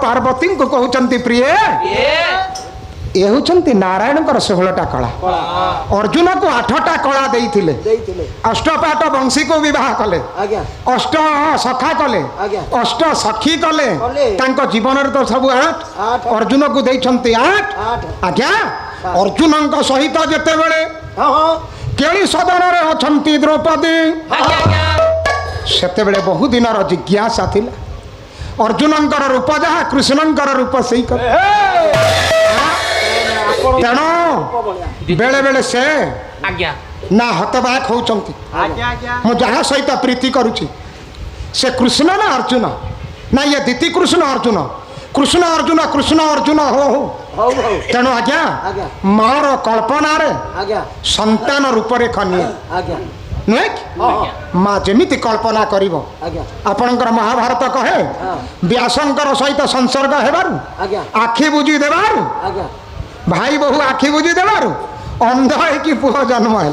पार्वती को कहते प्रिय ये होचंती नारायण 16टा कला अर्जुन को 8टा कला देइथिले अष्टपाट वंशी को विवाह कले अष्ट सखा कले अष्ट सखी कले तांको जीवन रे तो सब 8 अर्जुन को देइछंती 8 आज्ञा अर्जुन सहित जेते बेले केली सदन रे अछंती द्रौपदी सेते बेले बहु दिन जिज्ञासा थिला अर्जुन रूप जहाँ कृष्ण रूप सही तेणु बेले बेले से ना हतबाक होचंती मु जहाँ सहित प्रीति करुची से कृष्ण ना अर्जुन ना ये दीति कृष्ण अर्जुन कृष्ण अर्जुन कृष्ण अर्जुन हो तेणु आज्ञा मार कल्पना रे संतान रूप रे खनिए नुहे माँ जमी कल्पना करिवो आपणकर महाभारत कहे व्यासंकर सहित संसर्ग हेबारु आखि बुझी देबारु भाई बहु आखि बुझी देबारु अंध है कि पुह जन्म है